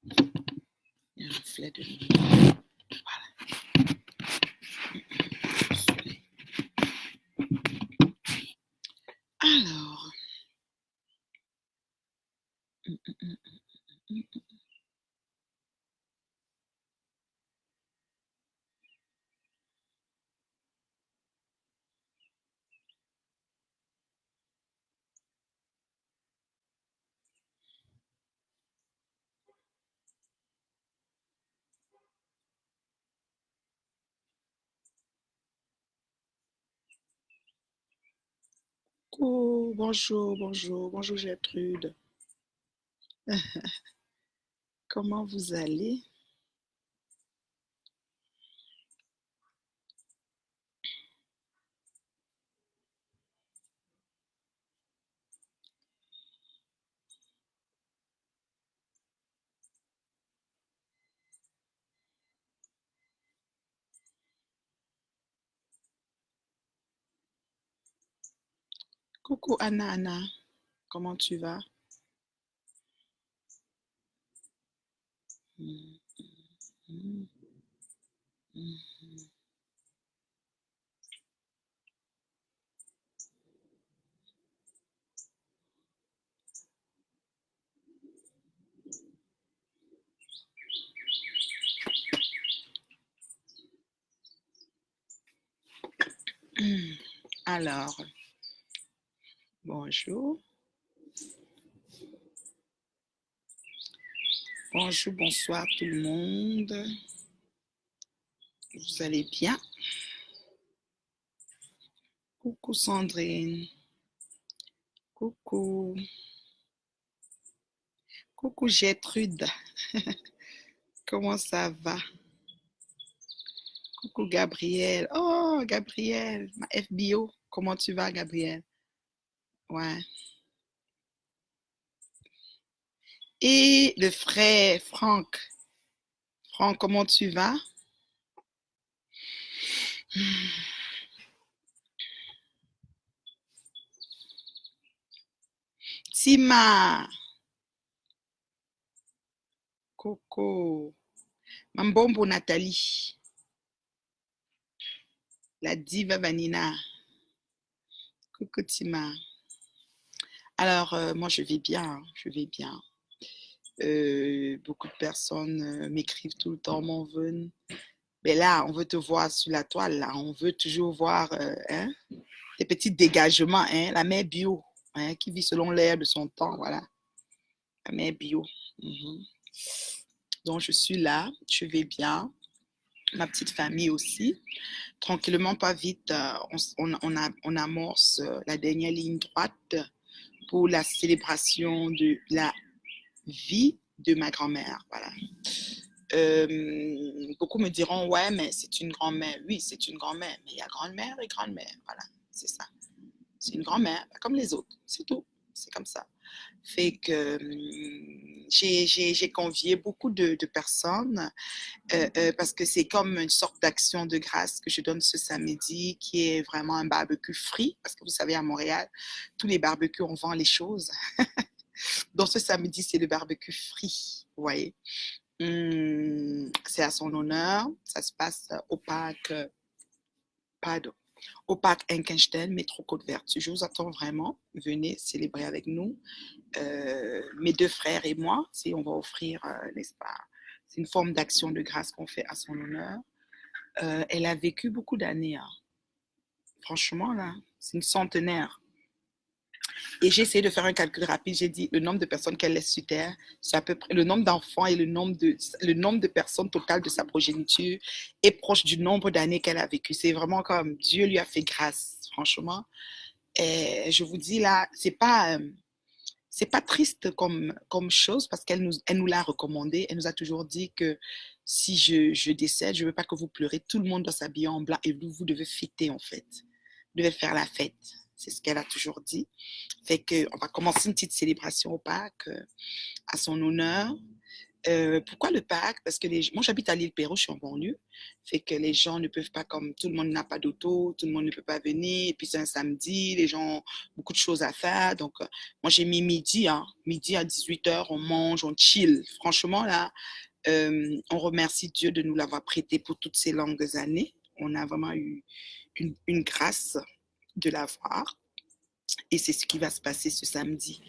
Il y a un reflet de lumière. Voilà. Soleil. Alors. Oh, bonjour, bonjour, bonjour Gertrude. Comment vous allez? Coucou Anna, Anna, comment tu vas? Mm, mm, mm. Alors, bonjour, bonjour, bonsoir tout le monde. Vous allez bien? Coucou Sandrine, coucou, coucou Gertrude, comment ça va? Coucou Gabriel, oh Gabriel, ma FBO, comment tu vas Gabriel? Ouais. Et le frère Franck, Franck, comment tu vas? Tima, Coco, Mambombo Nathalie, la diva Vanina, coucou Tima. Alors, moi je vais bien, hein, je vais bien. Beaucoup de personnes m'écrivent tout le temps, m'en veulent. Mais là, on veut te voir sur la toile, là. On veut toujours voir hein, tes petits dégagements, hein, la mère bio, hein, qui vit selon l'air de son temps, voilà. La mère bio. Mhm. Donc, je suis là, je vais bien. Ma petite famille aussi. Tranquillement, pas vite, on amorce la dernière ligne droite pour la célébration de la vie de ma grand-mère. Voilà. Beaucoup me diront, ouais, mais c'est une grand-mère. Oui, c'est une grand-mère, mais il y a grand-mère et grand-mère. Voilà, c'est ça. C'est une grand-mère, comme les autres. C'est tout. C'est comme ça. Fait que j'ai convié beaucoup de personnes parce que c'est comme une sorte d'action de grâce que je donne ce samedi qui est vraiment un barbecue free. Parce que vous savez, à Montréal, tous les barbecues, on vend les choses. Donc ce samedi, c'est le barbecue free. Vous voyez? C'est à son honneur. Ça se passe au parc, pardon, au parc Enkenstein, métro Côte-Vertu. Je vous attends vraiment. Venez célébrer avec nous. Mes deux frères et moi, si on va offrir, n'est-ce pas, c'est une forme d'action de grâce qu'on fait à son honneur. Elle a vécu beaucoup d'années, hein. Franchement, là, c'est une centenaire. Et j'ai essayé de faire un calcul rapide. J'ai dit le nombre de personnes qu'elle laisse sur Terre, c'est à peu près le nombre d'enfants et le nombre de personnes totales de sa progéniture est proche du nombre d'années qu'elle a vécu. C'est vraiment comme Dieu lui a fait grâce, franchement. Et je vous dis là, c'est pas triste comme chose parce elle nous l'a recommandé. Elle nous a toujours dit que si je décède, je veux pas que vous pleurez. Tout le monde doit s'habiller en blanc et vous devez fêter en fait. Vous devez faire la fête. C'est ce qu'elle a toujours dit. Fait qu'on va commencer une petite célébration au parc à son honneur. Pourquoi le Pâques? Parce que moi, j'habite à l'île Perrot, je suis en banlieue. Fait que les gens ne peuvent pas, comme tout le monde n'a pas d'auto, tout le monde ne peut pas venir. Et puis c'est un samedi, les gens ont beaucoup de choses à faire. Donc, moi, j'ai mis midi, hein, midi à 18h, on mange, on chill. Franchement, là, on remercie Dieu de nous l'avoir prêté pour toutes ces longues années. On a vraiment eu une grâce de l'avoir. Et c'est ce qui va se passer ce samedi.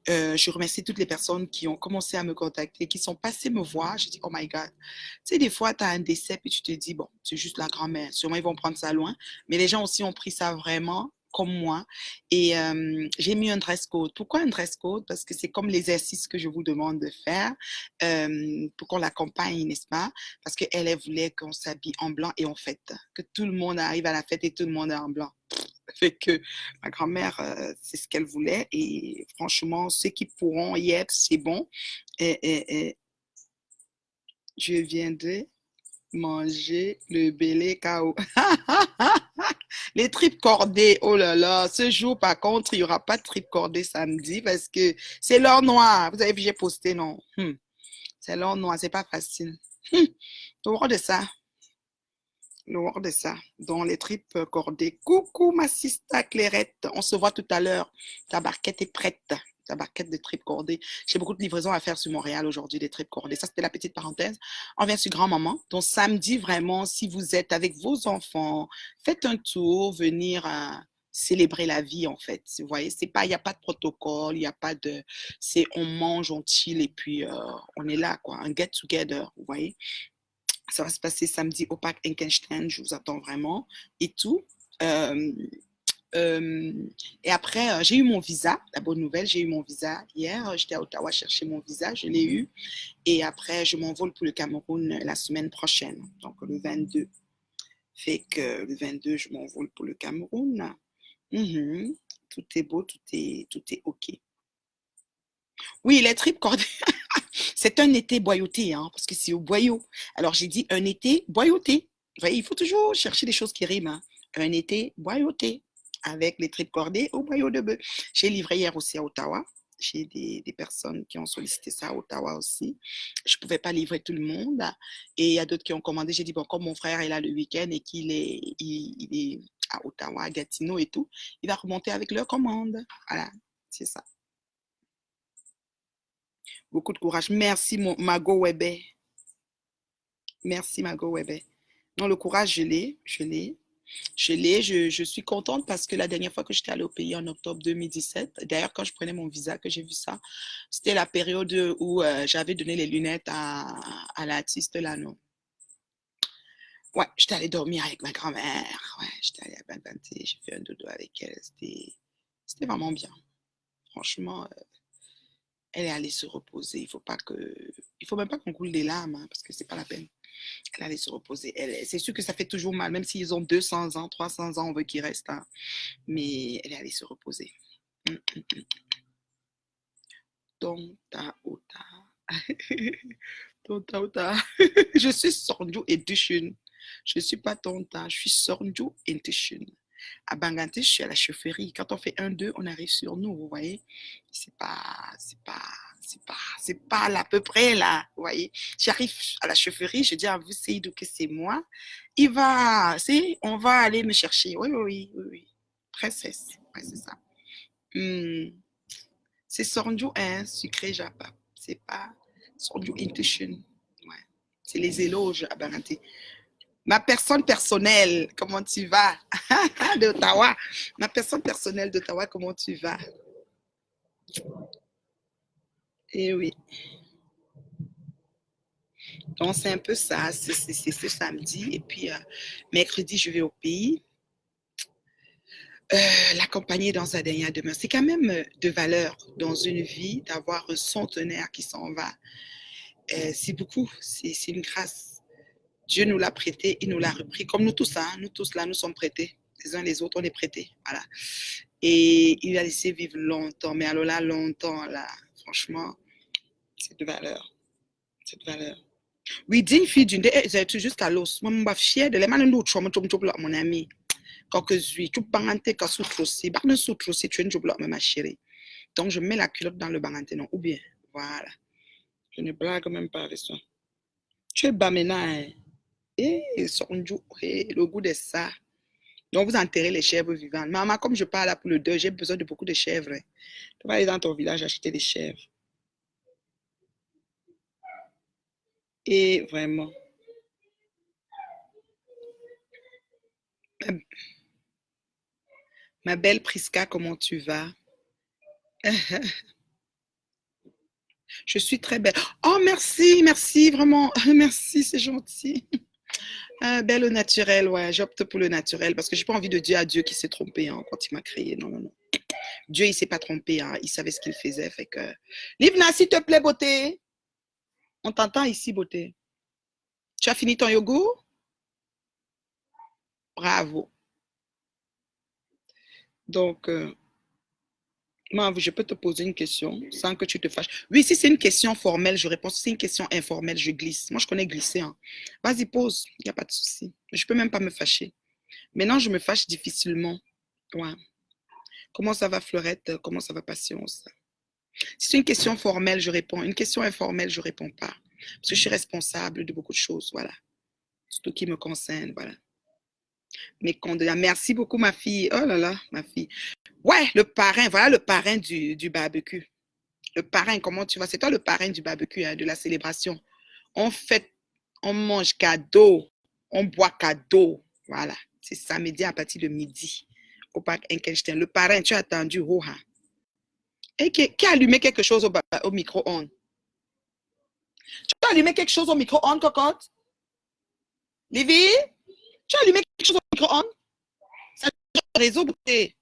Je remercie toutes les personnes qui ont commencé à me contacter, qui sont passées me voir. Je dis, oh my God. Tu sais, des fois, tu as un décès, puis tu te dis, bon, c'est juste la grand-mère. Sûrement, ils vont prendre ça loin. Mais les gens aussi ont pris ça vraiment comme moi. Et j'ai mis un dress code. Pourquoi un dress code? Parce que c'est comme l'exercice que je vous demande de faire pour qu'on l'accompagne, n'est-ce pas? Parce qu'elle, elle voulait qu'on s'habille en blanc et en fête. Que tout le monde arrive à la fête et tout le monde est en blanc. Fait que ma grand-mère, c'est ce qu'elle voulait. Et franchement, ceux qui pourront y être, c'est bon. Et je viens de manger le belé KO. Les tripes cordées, oh là là. Ce jour, par contre, il n'y aura pas de tripes cordées samedi parce que c'est l'heure noire. Vous avez vu, j'ai posté, non? C'est l'heure noire, c'est pas facile. L'horreur de ça. L'horreur de ça. Dans les tripes cordées. Coucou, ma sista Clairette. On se voit tout à l'heure. Ta barquette est prête. Ta barquette de tripes cordées. J'ai beaucoup de livraisons à faire sur Montréal aujourd'hui, des tripes cordées. Ça, c'était la petite parenthèse. On vient sur grand-maman. Donc, samedi, vraiment, si vous êtes avec vos enfants, faites un tour, venir célébrer la vie, en fait. Vous voyez, c'est pas, il n'y a pas de protocole, il n'y a pas de, c'est on mange, on chill et puis on est là, quoi. Un get together, vous voyez. Ça va se passer samedi au parc Enkenstein. Je vous attends vraiment et tout. Euh, euh, et après, j'ai eu mon visa. La bonne nouvelle, j'ai eu mon visa hier. J'étais à Ottawa chercher mon visa. Je l'ai eu. Et après, je m'envole pour le Cameroun la semaine prochaine, donc le 22. Fait que le 22, je m'envole pour le Cameroun. Tout est beau, tout est OK. Oui, les tripes cordées. C'est un été boyauté, hein, parce que c'est au boyau. Alors, j'ai dit un été boyauté. Vous voyez, il faut toujours chercher des choses qui riment. Hein. Un été boyauté, avec les tripes cordées au boyau de bœuf. J'ai livré hier aussi à Ottawa. J'ai des personnes qui ont sollicité ça à Ottawa aussi. Je ne pouvais pas livrer tout le monde. Et il y a d'autres qui ont commandé. J'ai dit, bon, comme mon frère est là le week-end et qu'il est, il est à Ottawa, à Gatineau et tout, il va remonter avec leur commande. Voilà, c'est ça. Beaucoup de courage. Merci, Mago Webé. Merci, Mago Webé. Non, le courage, je suis contente parce que la dernière fois que j'étais allée au pays en octobre 2017, d'ailleurs, quand je prenais mon visa, que j'ai vu ça, c'était la période où j'avais donné les lunettes à l'artiste là, non? Ouais, j'étais allée dormir avec ma grand-mère. Ouais, j'étais allée à Bangante, j'ai fait un dodo avec elle. C'était vraiment bien. Franchement, elle est allée se reposer. Il faut même pas qu'on coule des larmes, hein, parce que c'est pas la peine. Elle allait se reposer. C'est sûr que ça fait toujours mal, même s'ils ont 200 ans, 300 ans, on veut qu'ils restent. Hein. Mais elle est allée se reposer. Tonta ota. Tonta ota. Je suis Sornjo et Dushun. Je ne suis pas Tonta, je suis Sornjo et Dushun. À Bangante, je suis à la chaufferie. Quand on fait 1-2, on arrive sur nous, vous voyez. C'est pas à peu près là, vous voyez. J'arrive à la chaufferie, je dis à vous, Seydou, que c'est moi. On va aller me chercher. Oui. Princesse, ouais, c'est ça. C'est Sornjo, hein, sucré japa. C'est pas Sornjo Intuition. Ouais. C'est les éloges à Bangante. Ma personne personnelle, comment tu vas? D'Ottawa. Ma personne personnelle d'Ottawa, comment tu vas? Eh oui. Donc, c'est un peu ça. C'est ce samedi. Et puis, mercredi, je vais au pays. L'accompagner dans sa dernière demeure. C'est quand même de valeur dans une vie d'avoir un centenaire qui s'en va. C'est beaucoup. C'est une grâce. Dieu nous l'a prêté, il nous l'a repris. Comme nous tous, hein, nous tous là, nous sommes prêtés. Les uns les autres, on est prêtés. Voilà. Et il a laissé vivre longtemps. Mais alors là, longtemps, là, franchement, c'est de valeur. C'est de valeur. Oui, digne fille d'une tu jusqu'à l'os. Moi, je suis fière de les mains de mon ami. Quand que je suis, tu bangante, quand soutre aussi. Bah, ne soutre aussi, tu es une job ma chérie. Donc, je mets la culotte dans le bangante, non. Ou bien, voilà. Je ne blague même pas avec ça. Tu es Bamena, hein? Et Sonju, le goût de ça. Donc, vous enterrez les chèvres vivantes. Maman, comme je parle là pour le deuil, j'ai besoin de beaucoup de chèvres. Tu vas aller dans ton village acheter des chèvres. Et vraiment. Ma belle Priska, comment tu vas? Je suis très belle. Oh, merci, merci, vraiment. Merci, c'est gentil. Belle au naturel, ouais. J'opte pour le naturel parce que je n'ai pas envie de dire à Dieu qu'il s'est trompé hein, quand il m'a créé. Non, non, non. Dieu, il ne s'est pas trompé. Hein. Il savait ce qu'il faisait. Fait que... Livna, s'il te plaît, beauté. On t'entend ici, beauté. Tu as fini ton yogourt? Bravo. Donc, moi, je peux te poser une question sans que tu te fâches. Oui, si c'est une question formelle, je réponds. Si c'est une question informelle, je glisse. Moi, je connais glisser. Hein. Vas-y, pose. Il n'y a pas de souci. Je ne peux même pas me fâcher. Maintenant, je me fâche difficilement. Ouais. Comment ça va, Fleurette? Comment ça va, Patience? Si c'est une question formelle, je réponds. Une question informelle, je ne réponds pas. Parce que je suis responsable de beaucoup de choses. Voilà. Surtout qui me concerne. Voilà. Mes condoléances. Merci beaucoup, ma fille. Oh là là, ma fille. Ouais, le parrain. Voilà le parrain du barbecue. Le parrain, comment tu vas? C'est toi le parrain du barbecue, hein, de la célébration. On fête, on mange cadeau, on boit cadeau. Voilà. C'est samedi à partir de midi au parc Enkenstein. Le parrain, tu as attendu. Roha. Et qui a allumé quelque chose au micro-ondes? Tu as allumé quelque chose au micro-ondes, cocotte? Livy? Tu as allumé quelque chose au micro-ondes? Ça joue mon réseau, beauté.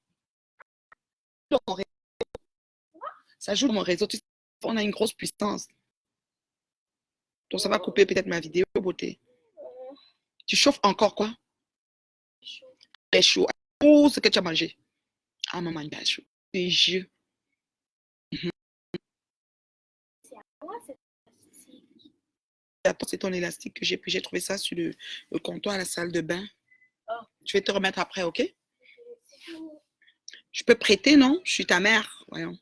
Ça joue dans mon réseau. Tu sais, on a une grosse puissance. Donc, ça va couper peut-être ma vidéo, beauté. Tu chauffes encore quoi? C'est chaud. Oh, ce que tu as mangé. Ah, maman, il est chaud. C'est jus. Attends, c'est ton élastique que j'ai pris. J'ai trouvé ça sur le comptoir à la salle de bain. Je vais te remettre après, ok? Je peux prêter, non? Je suis ta mère. Voyons.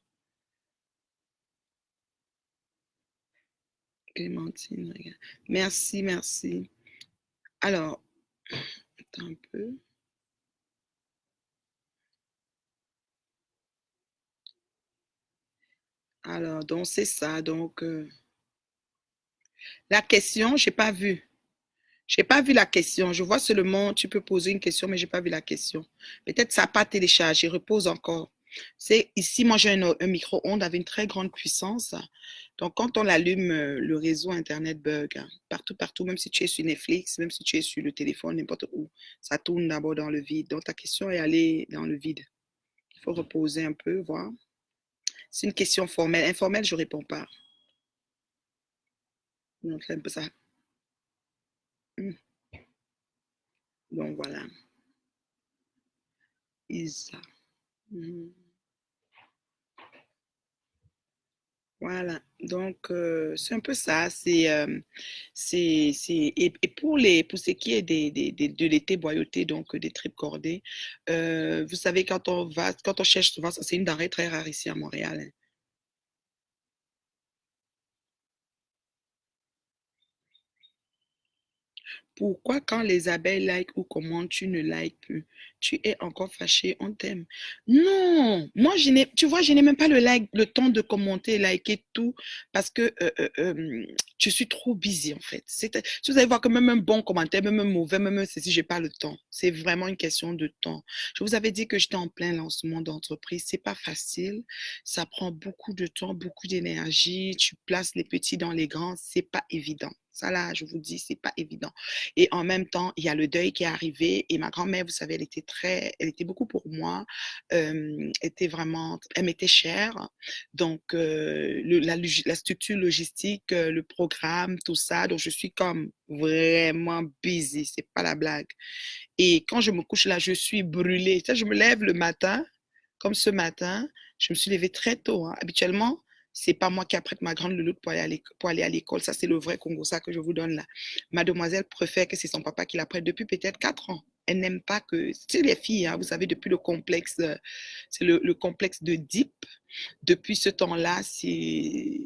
Clémentine, regarde. Merci, merci. Alors, attends un peu. Alors, donc, c'est ça. Donc, la question, je n'ai pas vu. Je n'ai pas vu la question. Je vois seulement, tu peux poser une question, mais je n'ai pas vu la question. Peut-être ça n'a pas téléchargé. Repose encore. C'est ici, moi, j'ai un micro-ondes avec une très grande puissance. Donc, quand on l'allume, le réseau Internet bug. Hein. Partout, partout, même si tu es sur Netflix, même si tu es sur le téléphone, n'importe où, ça tourne d'abord dans le vide. Donc, ta question est allée dans le vide. Il faut reposer un peu, voir. C'est une question formelle. Informelle, je ne réponds pas. Donc, c'est un peu ça. Donc, voilà. Isa. Voilà, donc c'est un peu ça. Et pour ce qui est de l'été boyauté, donc des tripes cordées, vous savez, quand on cherche souvent, c'est une denrée très rare ici à Montréal. Hein. Pourquoi quand les abeilles like ou comment tu ne likes plus? Tu es encore fâché, on t'aime. Non, moi tu vois, je n'ai même pas le temps de commenter, liker tout parce que je suis trop busy en fait. Vous allez voir que même un bon commentaire, même un mauvais, même un ceci, j'ai pas le temps. C'est vraiment une question de temps. Je vous avais dit que j'étais en plein lancement d'entreprise. C'est pas facile. Ça prend beaucoup de temps, beaucoup d'énergie. Tu places les petits dans les grands. C'est pas évident. Ça là, je vous dis, c'est pas évident. Et en même temps, il y a le deuil qui est arrivé. Et ma grand-mère, vous savez, elle était beaucoup pour moi. Elle m'était chère. Donc, la structure logistique, le programme, tout ça. Donc, je suis comme vraiment busy. C'est pas la blague. Et quand je me couche là, je suis brûlée. Ça, je me lève le matin, comme ce matin. Je me suis levée très tôt. Hein. Habituellement, c'est pas moi qui apprête ma grande louloute pour aller à l'école. Ça, c'est le vrai Congo, ça que je vous donne là. Mademoiselle préfère que c'est son papa qui l'apprête depuis peut-être 4 ans. Elle n'aime pas que... C'est les filles, hein, vous savez, depuis le complexe, c'est le complexe de Deep. Depuis ce temps-là, c'est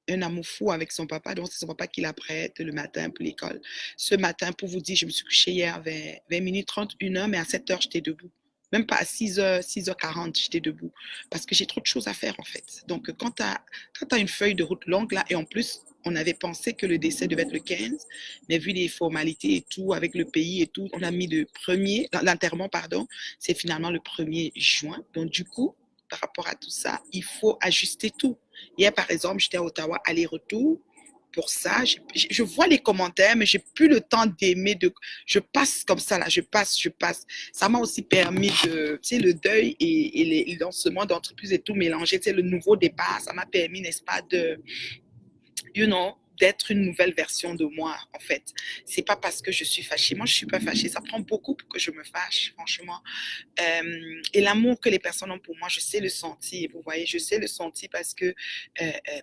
un amour fou avec son papa. Donc, c'est son papa qui la prête le matin pour l'école. Ce matin, pour vous dire, je me suis couchée hier vers 20 minutes 30, 1 heure, mais à 7 heures, j'étais debout. Même pas à 6 heures, 6h40, j'étais debout. Parce que j'ai trop de choses à faire, en fait. Donc, quand tu as une feuille de route longue, là, et en plus, on avait pensé que le décès devait être le 15, mais vu les formalités et tout, avec le pays et tout, on a mis l'enterrement, pardon, c'est finalement le 1er juin. Donc, du coup, par rapport à tout ça, il faut ajuster tout. Hier, par exemple, j'étais à Ottawa, aller-retour. Pour ça, je vois les commentaires, mais j'ai plus le temps d'aimer. Je passe comme ça, là, je passe. Ça m'a aussi permis de, tu sais, le deuil et les lancements d'entreprise et tout mélanger, tu sais, le nouveau départ, ça m'a permis, n'est-ce pas, d'être une nouvelle version de moi, en fait. C'est pas parce que je suis fâchée. Moi, je suis pas fâchée. Ça prend beaucoup pour que je me fâche, franchement. Et l'amour que les personnes ont pour moi, je sais le sentir. Vous voyez, je sais le sentir parce que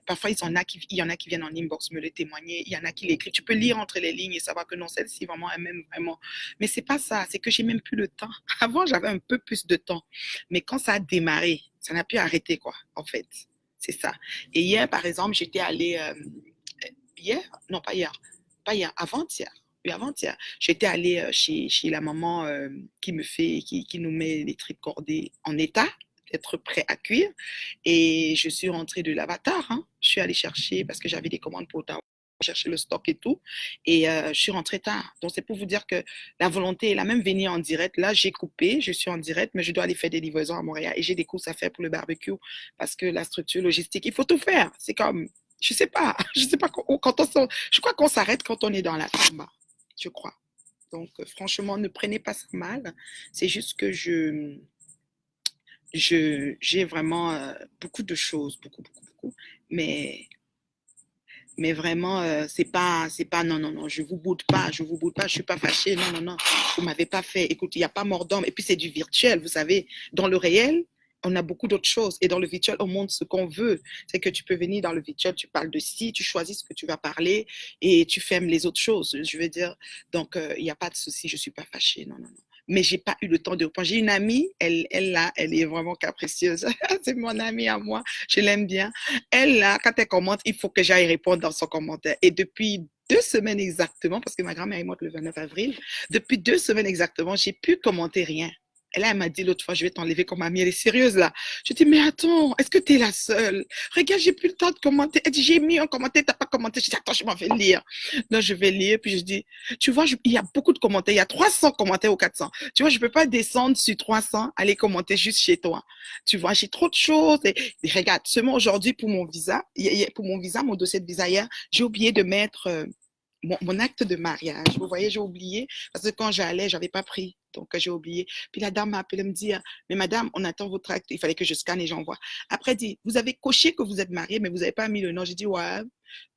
parfois, il y en a qui viennent en inbox me le témoigner. Il y en a qui l'écrivent. Tu peux lire entre les lignes et savoir que non, celle-ci, vraiment, elle m'aime vraiment. Mais c'est pas ça. C'est que j'ai même plus le temps. Avant, j'avais un peu plus de temps. Mais quand ça a démarré, ça n'a plus arrêté, quoi, en fait. C'est ça. Et hier, par exemple, j'étais allée... hier? Non, pas hier, avant-hier. Oui, avant-hier. J'étais allée chez la maman qui nous met les tripes cordées en état, d'être prêt à cuire. Et je suis rentrée de l'Avatar. Hein. Je suis allée chercher, parce que j'avais des commandes pour Ottawa, chercher le stock et tout. Et je suis rentrée tard. Donc, c'est pour vous dire que la volonté est la même venir en direct. Là, j'ai coupé, je suis en direct, mais je dois aller faire des livraisons à Montréal. Et j'ai des courses à faire pour le barbecue, parce que la structure logistique, il faut tout faire. C'est comme... Je sais pas je crois qu'on s'arrête quand on est dans la tombe, je crois. Donc, franchement, ne prenez pas ça mal. C'est juste que j'ai vraiment beaucoup de choses, beaucoup. Mais vraiment, c'est pas, non, je vous boude pas, je suis pas fâchée, non, vous m'avez pas fait. Écoute, il n'y a pas mort d'homme. Et puis, c'est du virtuel, vous savez. Dans le réel, on a beaucoup d'autres choses. Et dans le virtuel, on montre ce qu'on veut. C'est que tu peux venir dans le virtuel, tu parles de ci, tu choisis ce que tu vas parler et tu fermes les autres choses. Je veux dire, donc, il n'y a pas de souci, je suis pas fâchée, non. Mais j'ai pas eu le temps de reprendre. J'ai une amie, elle est vraiment capricieuse. C'est mon amie à moi, je l'aime bien. Elle, là, quand elle commente, il faut que j'aille répondre dans son commentaire. Et depuis 2 semaines exactement, parce que ma grand-mère est morte le 29 avril, depuis 2 semaines exactement, j'ai pu commenter rien. Et là, elle m'a dit l'autre fois, je vais t'enlever comme amie. Elle est sérieuse, là. Je dis, mais attends, est-ce que tu es la seule? Regarde, j'ai plus le temps de commenter. Elle dit, j'ai mis un commentaire, t'as pas commenté. Je dis, attends, je m'en vais lire. Non, je vais lire. Puis je dis, tu vois, il y a beaucoup de commentaires. Il y a 300 commentaires ou 400. Tu vois, je peux pas descendre sur 300, aller commenter juste chez toi. Tu vois, j'ai trop de choses. Et regarde, seulement aujourd'hui, pour mon visa, mon dossier de visa hier, j'ai oublié de mettre mon acte de mariage. Vous voyez, j'ai oublié parce que quand j'allais, j'avais pas pris. Donc, j'ai oublié. Puis la dame m'a appelé, me dit, mais madame, on attend votre acte. Il fallait que je scanne et j'envoie. Après, elle dit, vous avez coché que vous êtes mariée, mais vous n'avez pas mis le nom. J'ai dit, ouais,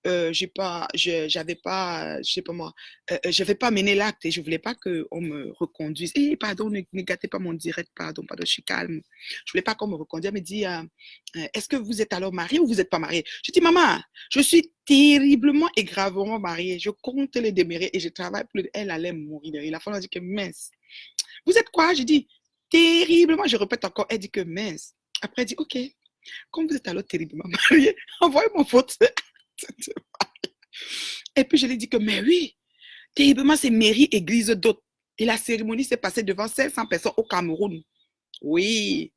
j'avais pas, je sais pas moi, je vais pas mener l'acte et je voulais pas qu'on me reconduise. Pardon, ne gâtez pas mon direct, pardon, je suis calme. Je voulais pas qu'on me reconduise. Elle me dit, est-ce que vous êtes alors mariée ou vous n'êtes pas mariée? Je dis, maman, je suis terriblement et gravement mariée. Je compte les démêler et je travaille plus. Elle allait mourir de rire. La femme a dit que mince. Vous êtes quoi? Je dis, terriblement. Je répète encore. Elle dit que mince. Après, elle dit, OK. Comme vous êtes alors terriblement mariée, envoyez-moi votre. Et puis je lui ai dit que, mais oui, terriblement, c'est mairie, église d'autres. Et la cérémonie s'est passée devant 500 personnes au Cameroun. Oui.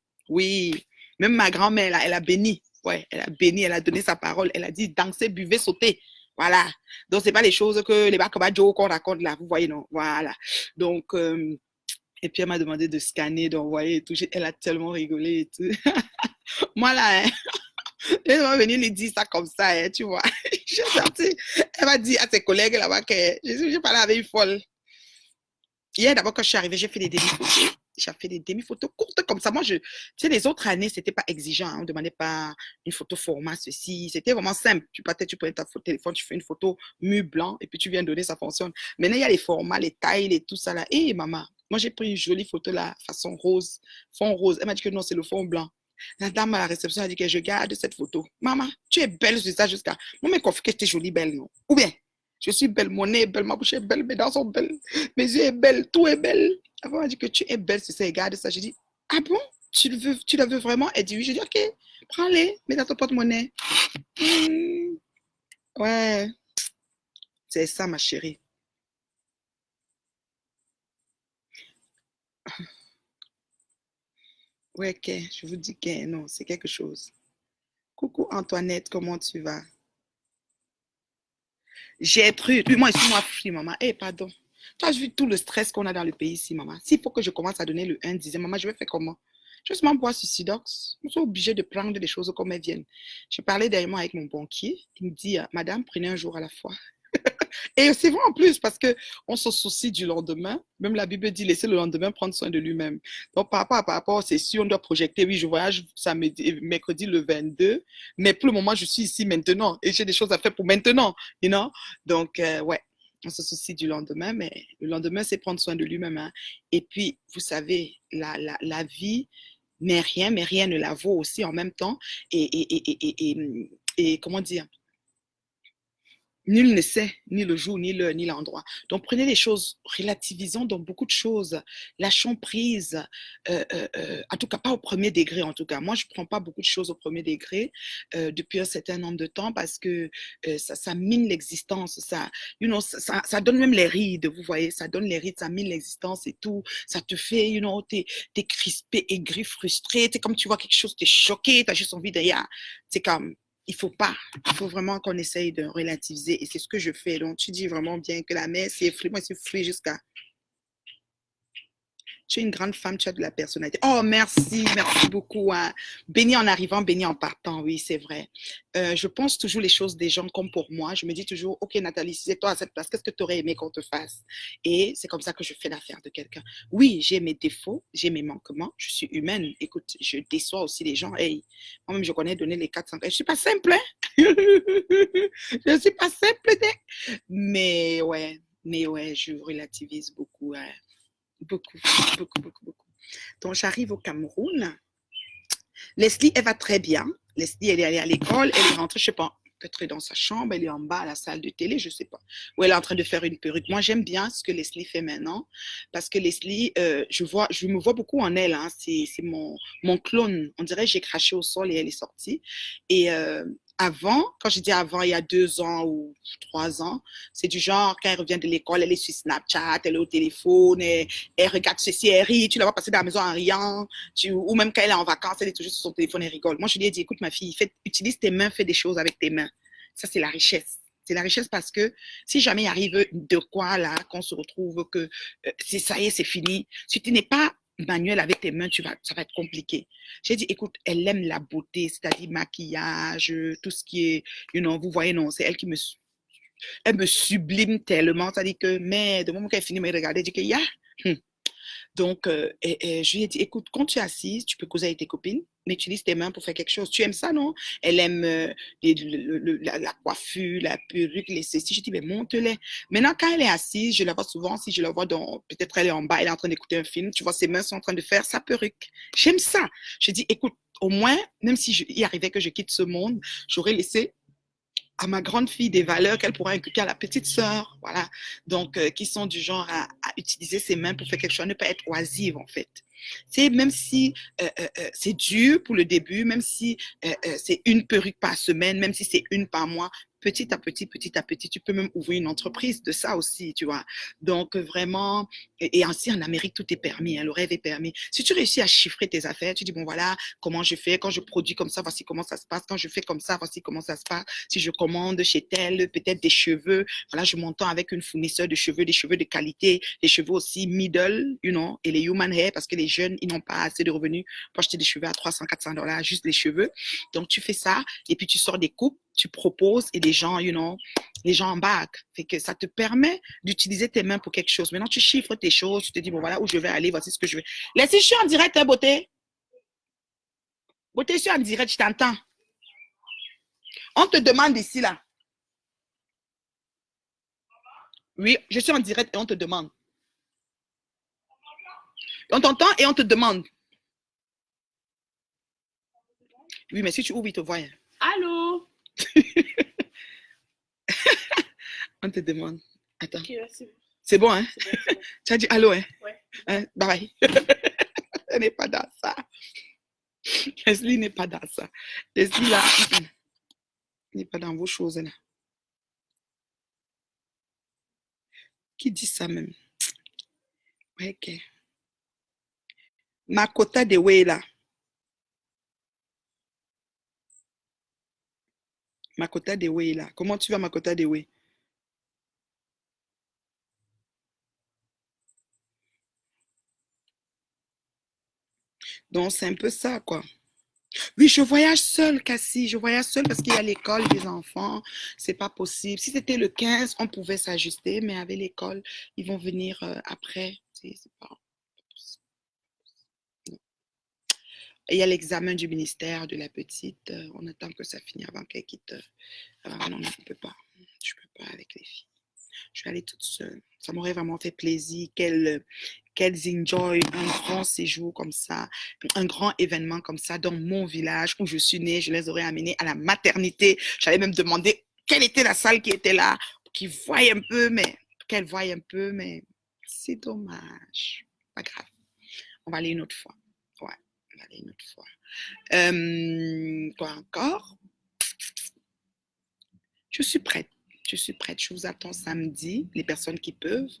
Même ma grand-mère, là, elle a béni. Ouais, elle a béni, elle a donné sa parole. Elle a dit, dansez, buvez, sautez. Voilà. Donc, ce n'est pas les choses que les Bakabadjo qu'on raconte là. Vous voyez, non? Voilà. Donc, et puis elle m'a demandé de scanner, d'envoyer et tout. Elle a tellement rigolé et tout. Moi, là, hein, elle va venir lui dire ça comme ça, hein, tu vois. J'ai sorti. Elle m'a dit à ses collègues là-bas que j'ai parlé avec une folle. Hier, d'abord, quand je suis arrivée, j'ai fait des demi-photos. J'ai fait des demi-photos courtes comme ça. Moi, tu sais, les autres années, c'était pas exigeant. Hein. On ne demandait pas une photo format, ceci. C'était vraiment simple. Tu partais, tu prenais ta téléphone, tu fais une photo mur blanc et puis tu viens donner, ça fonctionne. Maintenant, il y a les formats, les tailles et tout ça là. Maman, moi, j'ai pris une jolie photo là, façon rose, fond rose. Elle m'a dit que non, c'est le fond blanc. La dame à la réception a dit que je garde cette photo. Maman, tu es belle sur ça jusqu'à... Moi, mais confie que j'étais jolie, belle, non? Ou bien, je suis belle, mon nez est belle, ma bouche est belle, mes dents sont belles, mes yeux sont belles, tout est belle. Avant, elle dit que tu es belle sur ça, et garde ça. Je dis, ah bon? Tu la veux vraiment? Elle dit oui. Je dis, ok, prends-les, mets dans ton porte-monnaie. Ouais, c'est ça, ma chérie. Ouais, ok, je vous dis que non, c'est quelque chose. Coucou Antoinette, comment tu vas? J'ai pris, moi, excuse-moi, free, maman. Eh, pardon. Tu as vu tout le stress qu'on a dans le pays ici, maman. S'il faut que je commence à donner le 1 dixième, maman, je vais faire comment? Justement, boire Suicidox. Je suis obligée de prendre des choses comme elles viennent. Je parlais dernièrement avec mon banquier. Il me dit, Madame, prenez un jour à la fois. Et c'est vrai en plus, parce que on se soucie du lendemain. Même la Bible dit, laissez le lendemain prendre soin de lui-même. Donc, par rapport, c'est sûr, on doit projeter. Oui, je voyage samedi, mercredi le 22, mais pour le moment, je suis ici maintenant et j'ai des choses à faire pour maintenant, you know? Donc, ouais, on se soucie du lendemain, mais le lendemain, c'est prendre soin de lui-même, hein. Et puis, vous savez, la vie n'est rien, mais rien ne la vaut aussi en même temps. Et comment dire? Nul ne sait ni le jour, ni l'heure, ni l'endroit. Donc, prenez les choses, relativisons dans beaucoup de choses, lâchons prise, en tout cas pas au premier degré, en tout cas. Moi, je ne prends pas beaucoup de choses au premier degré depuis un certain nombre de temps parce que ça mine l'existence, ça donne même les rides, vous voyez, ça donne les rides, ça mine l'existence et tout, ça te fait, t'es crispé, aigri, frustré, t'es comme tu vois quelque chose, t'es choqué, t'as juste envie de rien. C'est comme, il faut vraiment qu'on essaye de relativiser et c'est ce que je fais. Donc, tu dis vraiment bien que la mer, c'est free. Moi, c'est free jusqu'à. Tu es une grande femme, tu as de la personnalité. Oh, merci, merci beaucoup, hein. Béni en arrivant, béni en partant, oui, c'est vrai. Je pense toujours les choses des gens comme pour moi. Je me dis toujours, OK, Nathalie, si c'est toi à cette place, qu'est-ce que tu aurais aimé qu'on te fasse? Et c'est comme ça que je fais l'affaire de quelqu'un. Oui, j'ai mes défauts, j'ai mes manquements, je suis humaine. Écoute, je déçois aussi les gens. Hey, moi-même, je connais donner les 400. Je ne suis pas simple, hein? Je ne suis pas simple, hein? Mais ouais, je relativise beaucoup, hein. Beaucoup, beaucoup, beaucoup, beaucoup. Donc, j'arrive au Cameroun. Leslie, elle va très bien. Leslie, elle est allée à l'école. Elle est rentrée, je ne sais pas, peut-être dans sa chambre. Elle est en bas à la salle de télé, je ne sais pas. Ou elle est en train de faire une perruque. Moi, j'aime bien ce que Leslie fait maintenant. Parce que Leslie, je me vois beaucoup en elle, hein. C'est mon clone. On dirait que j'ai craché au sol et elle est sortie. Et avant, quand je dis avant, il y a 2 ans ou 3 ans, c'est du genre, quand elle revient de l'école, elle est sur Snapchat, elle est au téléphone, elle regarde ceci, elle rit, tu la vois passer dans la maison en riant, ou même quand elle est en vacances, elle est toujours sur son téléphone et rigole. Moi, je lui ai dit, écoute ma fille, utilise tes mains, fais des choses avec tes mains. Ça, c'est la richesse. C'est la richesse parce que si jamais il arrive de quoi là, qu'on se retrouve, que ça y est, c'est fini. Si tu n'es pas manuel avec tes mains, ça va être compliqué. J'ai dit, écoute, elle aime la beauté, c'est-à-dire maquillage, tout ce qui est, vous voyez, non, c'est elle elle me sublime tellement, c'est-à-dire que, mais, de moment qu'elle finit de me regarder, elle dit que, yeah. Donc, je lui ai dit, écoute, quand tu es assise, tu peux causer avec tes copines, mais utilise tes mains pour faire quelque chose. Tu aimes ça, non? Elle aime la coiffure, la perruque, les ceci. Je dis, mais monte-les. Maintenant, quand elle est assise, je la vois souvent, si je la vois peut-être elle est en bas, elle est en train d'écouter un film, tu vois, ses mains sont en train de faire sa perruque. J'aime ça. Je dis, écoute, au moins, même si il arrivait que je quitte ce monde, j'aurais laissé à ma grande fille des valeurs qu'elle pourra inculquer à la petite sœur, voilà. Donc, qui sont du genre à utiliser ses mains pour faire quelque chose, à ne pas être oisive, en fait. C'est même si c'est dur pour le début, même si c'est une perruque par semaine, même si c'est une par mois, petit à petit, tu peux même ouvrir une entreprise de ça aussi, tu vois. Donc, vraiment, et ainsi en Amérique, tout est permis, hein, le rêve est permis. Si tu réussis à chiffrer tes affaires, tu dis, bon, voilà, comment je fais, quand je produis comme ça, voici comment ça se passe, quand je fais comme ça, voici comment ça se passe. Si je commande chez tel, peut-être des cheveux, voilà, je m'entends avec une fournisseur de cheveux, des cheveux de qualité, des cheveux aussi middle, et les human hair, parce que les jeunes, ils n'ont pas assez de revenus pour acheter des cheveux à 300, $400, juste les cheveux. Donc, tu fais ça, et puis tu sors des coupes, tu proposes, et les gens, les gens embarquent. Fait que ça te permet d'utiliser tes mains pour quelque chose. Maintenant, tu chiffres tes choses, tu te dis, bon, voilà où je vais aller, voici ce que je vais. Laisse, je suis en direct, hein, beauté. Beauté, je suis en direct, je t'entends. On te demande ici, là. Oui, je suis en direct et on te demande. On t'entend et on te demande. Oui, mais si tu ouvres, il te voit. Allô? On te demande. Attends. Ok, merci. C'est bon, hein? C'est bon, c'est bon. Tu as dit allô, hein? Ouais. Hein? Bye. Elle n'est pas dans ça. Leslie n'est pas dans ça. Leslie, là, n'est pas dans vos choses, là. Qui dit ça même? Ouais, ok. Makota de Wela. Makota de Wela. Comment tu vas, Makota de Wela? Donc, c'est un peu ça, quoi. Oui, je voyage seule, Cassie. Je voyage seule parce qu'il y a l'école des enfants. C'est pas possible. Si c'était le 15, on pouvait s'ajuster, mais avec l'école, ils vont venir après. C'est pas possible. Et il y a l'examen du ministère de la petite. On attend que ça finisse avant qu'elle quitte. Non, non, on peut pas. Je peux pas avec les filles. Je suis allée toute seule. Ça m'aurait vraiment fait plaisir qu'elles enjoy un grand séjour comme ça, un grand événement comme ça dans mon village où je suis née. Je les aurais amenées à la maternité. J'avais même demandé quelle était la salle qui était là, pour qu'ils voient un peu, mais qu'elles voient un peu, mais c'est dommage. Pas grave. On va aller une autre fois. Ouais, on va aller une autre fois. Quoi encore? Je suis prête. Je suis prête. Je vous attends samedi, les personnes qui peuvent.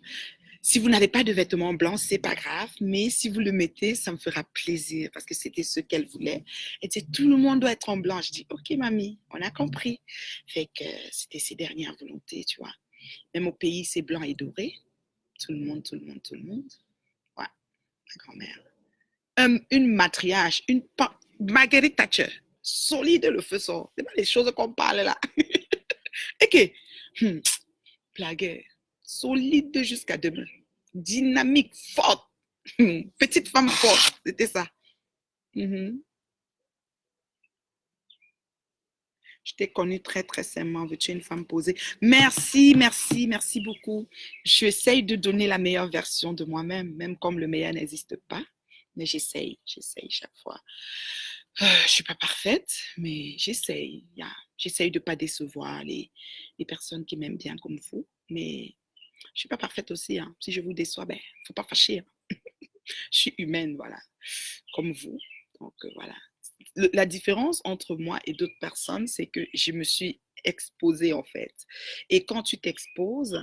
Si vous n'avez pas de vêtements blancs, c'est pas grave, mais si vous le mettez, ça me fera plaisir parce que c'était ce qu'elle voulait. Elle dit tout le monde doit être en blanc. Je dis ok mamie, on a compris. Fait que c'était ses dernières volontés, tu vois. Même au pays, c'est blanc et doré. Tout le monde, tout le monde, tout le monde. Ouais, ma grand-mère. Une matriarche, Marguerite Thatcher. Solide le feu sort. C'est pas les choses qu'on parle là. Ok. Blagueur. Solide jusqu'à demain. Dynamique, forte. Petite femme forte. C'était ça. Mhm. Je t'ai connue très, très sainement. Tu es une femme posée. Merci, merci, merci beaucoup. J'essaye de donner la meilleure version de moi-même, même comme le meilleur n'existe pas. Mais j'essaye chaque fois. Je ne suis pas parfaite, mais j'essaye. J'essaye de ne pas décevoir les personnes qui m'aiment bien comme vous. Mais je ne suis pas parfaite aussi. Hein. Si je vous déçois, ben, il ne faut pas fâcher. Hein. Je suis humaine, voilà, comme vous. Donc, voilà. La différence entre moi et d'autres personnes, c'est que je me suis exposée, en fait. Et quand tu t'exposes,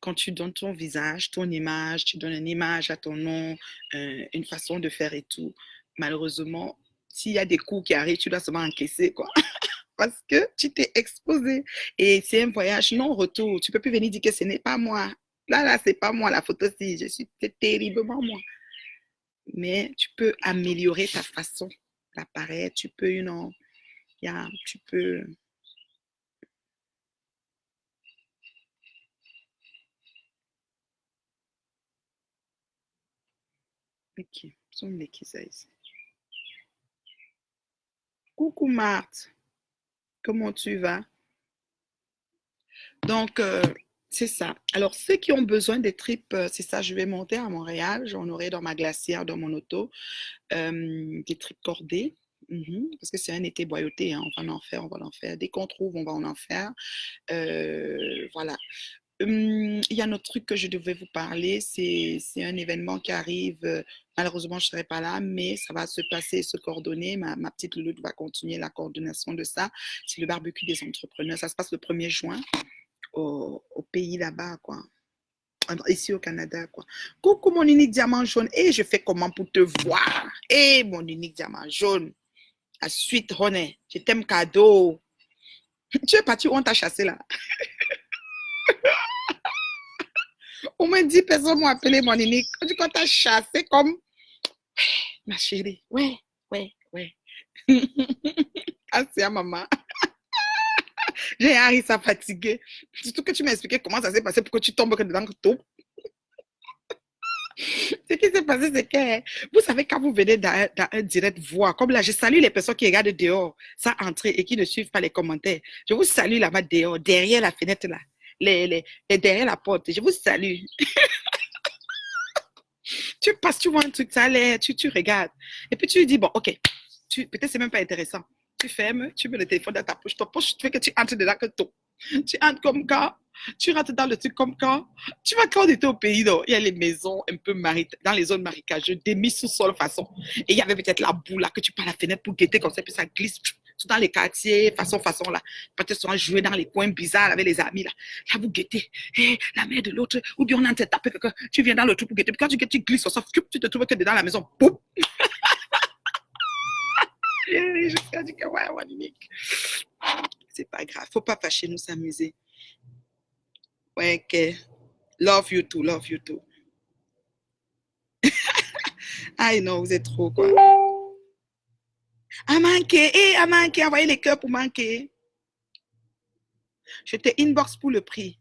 quand tu donnes ton visage, ton image, tu donnes une image à ton nom, une façon de faire et tout, malheureusement, s'il y a des coups qui arrivent, tu dois seulement encaisser, quoi. Parce que tu t'es exposé. Et c'est un voyage non-retour. Tu ne peux plus venir dire que ce n'est pas moi. Là, c'est pas moi, la photo, si. C'est terriblement moi. Mais tu peux améliorer ta façon d'apparaître. Tu peux, tu peux. Ok, son qui ça ici. Coucou Marthe, comment tu vas? Donc, c'est ça. Alors, ceux qui ont besoin des tripes, c'est ça, je vais monter à Montréal. J'en aurai dans ma glacière, dans mon auto, des tripes cordées. Parce que c'est un été boyauté, hein, on va en faire, on va en faire. Dès qu'on trouve, on va en faire. Voilà. Il y a un autre truc que je devais vous parler, c'est un événement qui arrive. Malheureusement, je ne serai pas là, mais ça va se passer, se coordonner. Ma petite Louloute va continuer la coordination de ça. C'est le barbecue des entrepreneurs. Ça se passe le 1er juin au pays là-bas, quoi. Ici au Canada, quoi. Coucou mon unique diamant jaune. Et je fais comment pour te voir? Et mon unique diamant jaune. À suite, René, je t'aime cadeau. Tu es parti où on t'a chassé là? Au moins 10 personnes m'ont appelé mon unique. Du coup, on t'a chassé comme ma chérie. Ouais, ouais, ouais. Ah, c'est à maman. J'ai Harry, ça fatigué. Surtout que tu m'as expliqué comment ça s'est passé pour que tu tombes dedans que tout. Ce qui s'est passé, c'est que vous savez, quand vous venez dans un direct voix, comme là, je salue les personnes qui regardent dehors, sans entrer et qui ne suivent pas les commentaires. Je vous salue là-bas dehors, derrière la fenêtre là, derrière la porte. Je vous salue. Tu passes, tu vois un truc, ça a l'air, tu regardes. Et puis tu dis, bon, ok, peut-être c'est même pas intéressant. Tu fermes, tu mets le téléphone dans ta poche. Ton poche, tu fais que tu entres dedans que tout. Tu entres comme quand, tu rentres dans le truc comme quand. Tu vois, quand on était au pays, donc, il y a les maisons un peu dans les zones marécageuses, des mises sous-sol façon. Et il y avait peut-être la boue là que tu prends à la fenêtre pour guetter comme ça, puis ça glisse. Tout dans les quartiers, façon, là. Peut-être souvent jouer dans les coins bizarres avec les amis, là. Là, vous guettez. Hey, la mère de l'autre, ou bien on a tapé quelqu'un. Tu viens dans le truc pour guetter. Puis quand tu guettes, tu glisses, tu te trouves que dans la maison. Boum! Jusqu'à dire que, ouais, Waninique. C'est pas grave. Faut pas fâcher, nous s'amuser. Ouais, ok. Love you too, love you too. Ah non, vous êtes trop, quoi. À manquer, envoyez les cœurs pour manquer. Je te inbox pour le prix.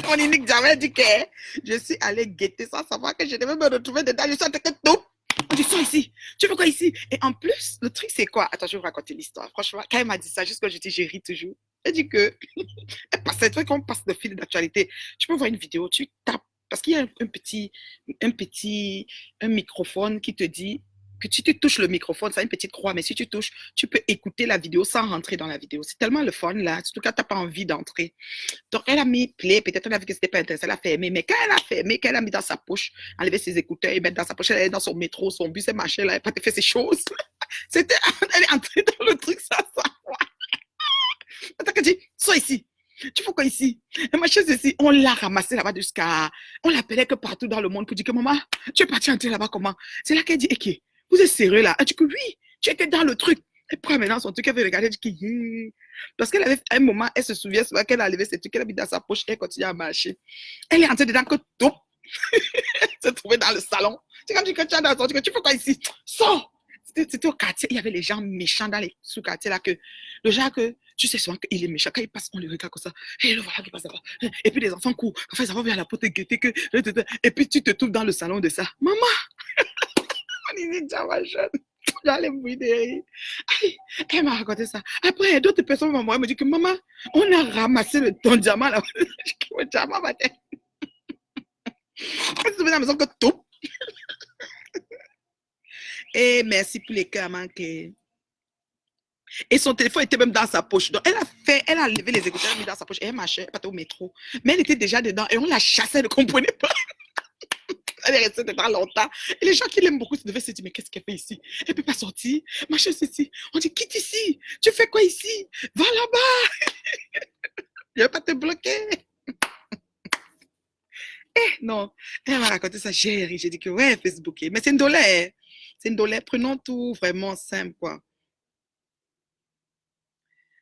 Mon unique jamais dit que je suis allée guetter sans savoir que je devais me retrouver dedans. Je suis en train de tout. On dit, sors ici. Tu veux quoi ici? Et en plus, le truc, c'est quoi? Attends, je vais vous raconter l'histoire. Franchement, quand elle m'a dit ça, juste quand je dis, je ris toujours. Elle dit que, c'est vrai qu'on passe de fil d'actualité. Tu peux voir une vidéo, tu tapes, parce qu'il y a un microphone qui te dit que si tu touches le microphone, ça a une petite croix, mais si tu touches, tu peux écouter la vidéo sans rentrer dans la vidéo. C'est tellement le fun, là. Surtout quand tu n'as pas envie d'entrer. Donc, elle a mis play, peut-être elle a vu que ce n'était pas intéressant, elle a fermé, mais quand elle a fermé, qu'elle a mis dans sa poche, enlevé ses écouteurs et mettre dans sa poche, elle est dans son métro, son bus, elle marchait là, elle n'a pas fait ses choses. C'était, elle est entrée dans le truc, ça. Attends, qu'elle dit, sois ici. Tu fais quoi ici? Et ma chaise ici, on l'a ramassée là-bas jusqu'à. On l'appelait que partout dans le monde pour dire que maman, tu es partie entrer là-bas comment? C'est là qu'elle dit, ok, vous êtes sérieux là? Elle dit que oui, tu étais dans le truc. Elle prend maintenant son truc, elle veut regarder, elle dit que yeah. Parce qu'elle avait un moment, elle se souvient souvent qu'elle a levé ses trucs, elle a mis dans sa poche et elle continue à marcher. Elle est entrée dedans que tout. Elle se trouvait dans le salon. C'est comme si tu as dans son truc, tu fais quoi ici? Sors! C'était au quartier, il y avait les gens méchants dans les sous-quartiers là, que le genre que tu sais souvent qu'il est méchant. Quand il passe, on le regarde comme ça. Et le voilà qui passe là-bas. Et puis les enfants courent. Enfin, ça va vers la porte guetter que. Et puis tu te trouves dans le salon de ça. Maman! On est déjà ma jeune. J'allais mourir de rire. Elle m'a raconté ça. Après, d'autres personnes m'ont dit que maman, on a ramassé ton diamant là. Le diamant, ma tête. Elle se trouvait dans la maison que tout. Et merci pour les cœurs manqués. Et son téléphone était même dans sa poche. Donc, elle a levé les écouteurs, elle a mis dans sa poche et elle marchait, pas au métro. Mais elle était déjà dedans et on la chassait, elle ne comprenait pas. Elle est restée dedans longtemps. Et les gens qui l'aiment beaucoup se devaient se dire, mais qu'est-ce qu'elle fait ici? Elle ne peut pas sortir. Ma chaise ici. On dit, quitte ici. Tu fais quoi ici? Va là-bas. Je ne vais pas te bloquer. Non. Elle m'a raconté ça. J'ai ri. J'ai dit que ouais, Facebook. Mais c'est une douleur. C'est une douleur. Prenons tout vraiment simple, quoi.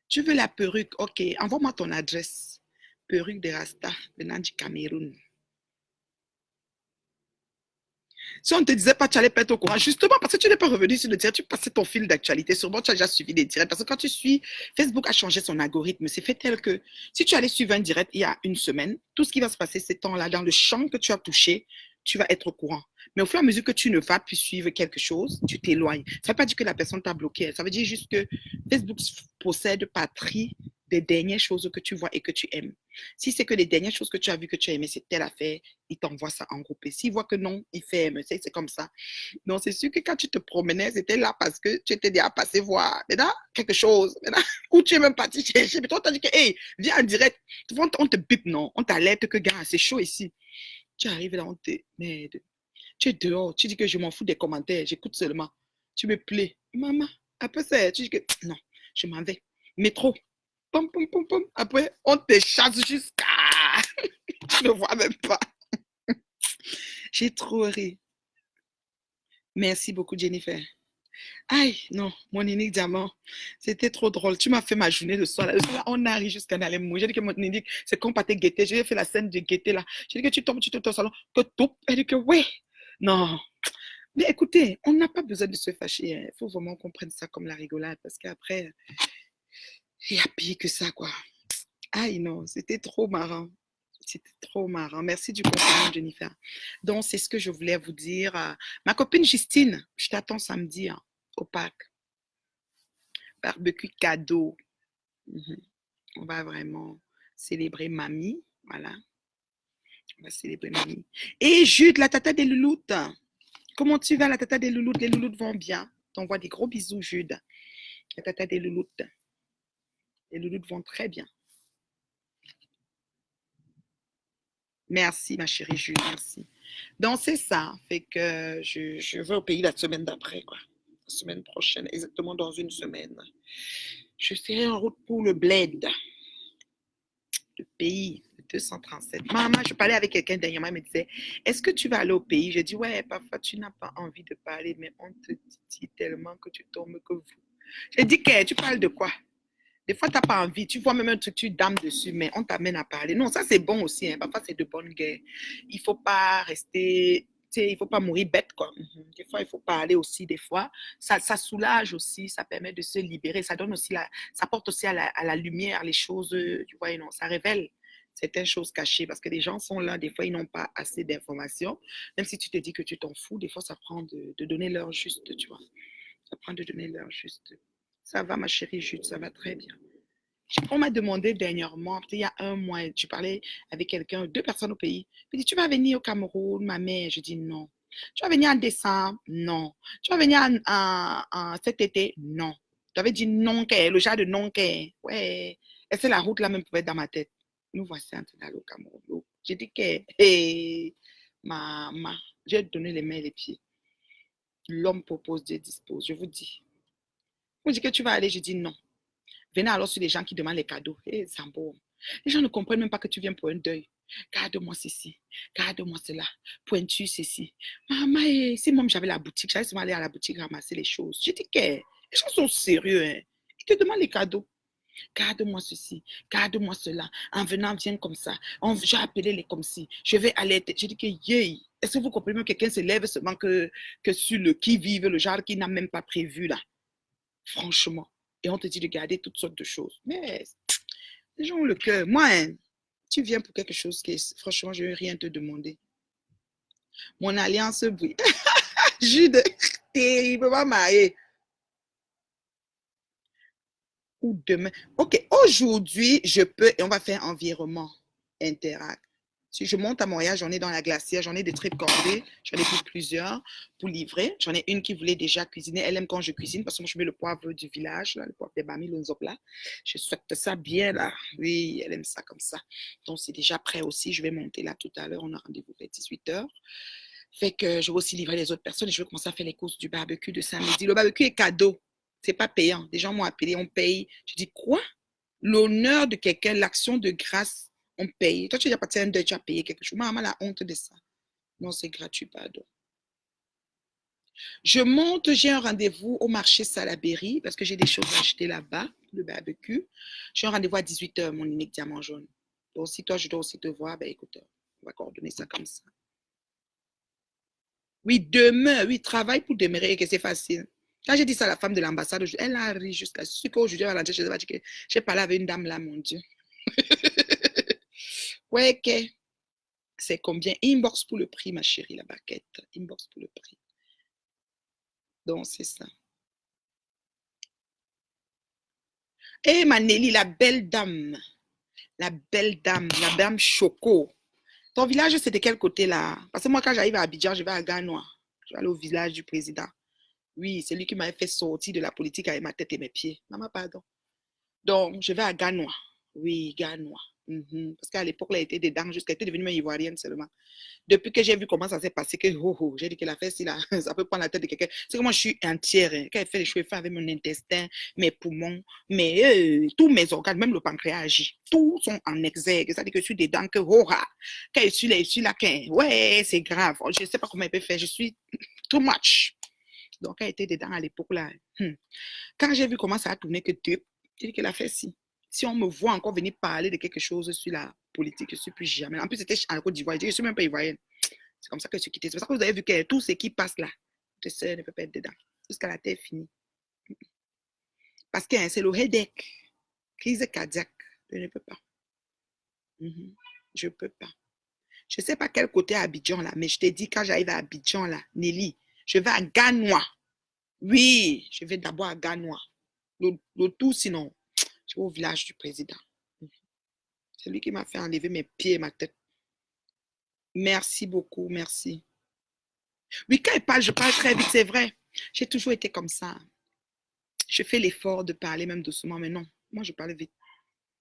Tu veux la perruque? Ok, envoie-moi ton adresse. Perruque de Rasta, venant du Cameroun. Si on ne te disait pas, tu allais pas être au courant, justement parce que tu n'es pas revenu sur le direct, tu passais ton fil d'actualité. Sûrement, tu as déjà suivi des directs. Parce que quand tu suis, Facebook a changé son algorithme. C'est fait tel que si tu allais suivre un direct il y a une semaine, tout ce qui va se passer ces temps-là, dans le champ que tu as touché, tu vas être au courant. Mais au fur et à mesure que tu ne vas plus suivre quelque chose, tu t'éloignes. Ça ne veut pas dire que la personne t'a bloqué. Ça veut dire juste que Facebook possède patrie des dernières choses que tu vois et que tu aimes. Si c'est que les dernières choses que tu as vues, que tu as aimées, c'est telle affaire, il t'envoie ça en groupe. Et s'il voit que non, il ferme. C'est comme ça. Donc, c'est sûr que quand tu te promenais, c'était là parce que tu étais déjà passé voir maintenant, quelque chose. Maintenant, ou tu es même parti chercher. Mais toi, tu as dit que, hey, viens en direct. On te bip, non. On t'alerte que, gars, c'est chaud ici. Tu arrives là, on te. Merde. Tu es dehors. Tu dis que je m'en fous des commentaires. J'écoute seulement. Tu me plais. Maman. Après ça, tu dis que, non, je m'en vais. Métro. Pom, pom, pom, pom. Après, on te chasse jusqu'à. Tu ne vois même pas. J'ai trop ri. Merci beaucoup, Jennifer. Aïe, non, mon unique diamant, c'était trop drôle. Tu m'as fait ma journée de soir. Là, on arrive jusqu'à aller mourir. J'ai dit que mon unique, c'est qu'on partait guetter. J'ai fait la scène de guetter là. J'ai dit que tu tombes au salon, que tout. Elle dit que ouais. Non. Mais écoutez, on n'a pas besoin de se fâcher. Il faut vraiment qu'on prenne ça comme la rigolade parce qu'après, il y a pire que ça, quoi. Aïe, non, c'était trop marrant. C'était trop marrant. Merci du compliment, Jennifer. Donc, c'est ce que je voulais vous dire. Ma copine Justine, je t'attends samedi au Pâques. Barbecue cadeau. On va vraiment célébrer mamie. Voilà. On va célébrer mamie. Et Jude, la tata des louloutes. Comment tu vas, la tata des louloutes? Les louloutes vont bien. T'envoies des gros bisous, Jude. La tata des louloutes. Les louloutes vont très bien. Merci, ma chérie Jude, merci. Donc, c'est ça. Fait que je vais au pays la semaine d'après, quoi. semaine prochaine, exactement dans une semaine. Je serai en route pour le bled, le pays, le 237. Maman, je parlais avec quelqu'un dernièrement, il me disait, est-ce que tu vas aller au pays? Je dis, ouais, parfois tu n'as pas envie de parler, mais on te dit tellement que tu tombes que vous. Je dis, que tu parles de quoi? Des fois, tu n'as pas envie. Tu vois même un truc, tu dames dessus, mais on t'amène à parler. Non, ça, c'est bon aussi. Hein. Parfois, c'est de bonne guerre. Il ne faut pas rester, tu sais, il ne faut pas mourir bête, quoi. Des fois, il faut parler aussi, des fois. Ça soulage aussi, ça permet de se libérer. Ça donne aussi ça porte aussi à la lumière les choses, tu vois, non, ça révèle certaines choses cachées parce que les gens sont là, des fois, ils n'ont pas assez d'informations. Même si tu te dis que tu t'en fous, des fois, ça prend de donner l'heure juste, tu vois. Ça prend de donner l'heure juste. Ça va, ma chérie Jude, ça va très bien. On m'a demandé dernièrement, peut-être il y a un mois, je parlais avec quelqu'un, deux personnes au pays. Il dit, tu vas venir au Cameroun, ma mère? Je dis non. Tu vas venir en décembre? Non. Tu vas venir cet été? Non. Tu avais dit non, le genre de non, ouais. Et c'est la route là même pouvait être dans ma tête. Nous voici en train d'aller au Cameroun. J'ai dit que, hey, maman, j'ai donné les mains et les pieds. L'homme propose, Dieu dispose. Je vous dis. On dit que tu vas aller, je dis non. Venez alors sur les gens qui demandent les cadeaux. Hé, Zambo. Les gens ne comprennent même pas que tu viens pour un deuil. Garde-moi ceci, garde-moi cela, pointu ceci. Maman, si moi j'avais la boutique, j'allais souvent aller à la boutique ramasser les choses. Je dis que les gens sont sérieux. Hein. Ils te demandent les cadeaux. Garde-moi ceci, garde-moi cela. En venant, viens comme ça. J'ai appelé les comme si. Je vais aller. Je dis que, yeah. Est-ce que vous comprenez même que quelqu'un se lève seulement que sur le qui-vive, le genre qui n'a même pas prévu là? Franchement. Et on te dit de garder toutes sortes de choses. Mais les gens ont le cœur. Moi, hein, tu viens pour quelque chose qui est, franchement, je ne vais rien te demander. Mon alliance brille. Jude, terriblement marié. Ou demain. OK, aujourd'hui, je peux, et on va faire environnement interact. Si je monte à Montréal, j'en ai dans la glacière, j'en ai des tripes cordées, j'en ai pour plusieurs pour livrer. J'en ai une qui voulait déjà cuisiner. Elle aime quand je cuisine parce que moi, je mets le poivre du village, là, le poivre des Bami, le nzop là. Je souhaite ça bien là. Oui, elle aime ça comme ça. Donc, c'est déjà prêt aussi. Je vais monter là tout à l'heure. On a rendez-vous vers 18h. Fait que je vais aussi livrer les autres personnes et je vais commencer à faire les courses du barbecue de samedi. Le barbecue est cadeau. C'est pas payant. Des gens m'ont appelé, on paye. Je dis quoi? L'honneur de quelqu'un, l'action de grâce, on paye. Toi, tu as parti un deuil, tu as payé quelque chose. Maman, la honte de ça. Non, c'est gratuit, pardon. Je monte, j'ai un rendez-vous au marché Salaberry parce que j'ai des choses à acheter là-bas, le barbecue. J'ai un rendez-vous à 18h, mon unique diamant jaune. Donc, si toi, je dois aussi te voir, ben écoute, on va coordonner ça comme ça. Oui, demain, oui, travaille pour demeurer, que c'est facile. Quand j'ai dit ça à la femme de l'ambassade, elle a ri jusqu'à ce qu'aujourd'hui, elle va rentrer chez elle, que j'ai parlé avec une dame là, mon Dieu. Ouais, ok. C'est combien? Inbox pour le prix, ma chérie, la baguette. Inbox pour le prix. Donc, c'est ça. Eh, ma Nelly, la belle dame. La belle dame, la dame Choco. Ton village, c'est de quel côté là? Parce que moi, quand j'arrive à Abidjan, je vais à Ganois. Je vais aller au village du président. Oui, c'est lui qui m'avait fait sortir de la politique avec ma tête et mes pieds. Maman, pardon. Donc, je vais à Ganois. Oui, Ganois. Parce qu'à l'époque, elle était dedans, jusqu'à était devenue ivoirienne seulement. Depuis que j'ai vu comment ça s'est passé, que j'ai dit que la fesse, ça peut prendre la tête de quelqu'un. C'est que moi, je suis entière. Hein. Quand elle fait les cheveux, elle fait avec mon intestin, mes poumons, tous mes organes, même le pancréas agit. Tous sont en exergue. C'est-à-dire que je suis dedans, que quand je suis là, ouais, c'est grave. Je ne sais pas comment elle peut faire. Je suis too much. Donc, elle était dedans à l'époque là. Quand j'ai vu comment ça a tourné, que j'ai dit que la fesse, si on me voit encore venir parler de quelque chose sur la politique, je ne suis plus jamais. En plus, c'était en Côte d'Ivoire. Je ne suis même pas ivoirienne. C'est comme ça que je suis quittée. C'est pour ça que vous avez vu que tout ce qui passe là, votre soeur ne peut pas être dedans. Jusqu'à la terre finie. Parce que c'est le headache. Crise cardiaque. Je ne peux pas. Je ne peux pas. Je ne sais pas quel côté à Abidjan là, mais je t'ai dit quand j'arrive à Abidjan là, Nelly, je vais à Ganois. Oui, je vais d'abord à Ganois. Le tout sinon, je vais au village du président. C'est lui qui m'a fait enlever mes pieds et ma tête. Merci beaucoup, merci. Oui, quand je parle très vite, c'est vrai. J'ai toujours été comme ça. Je fais l'effort de parler même doucement, mais non, moi je parle vite.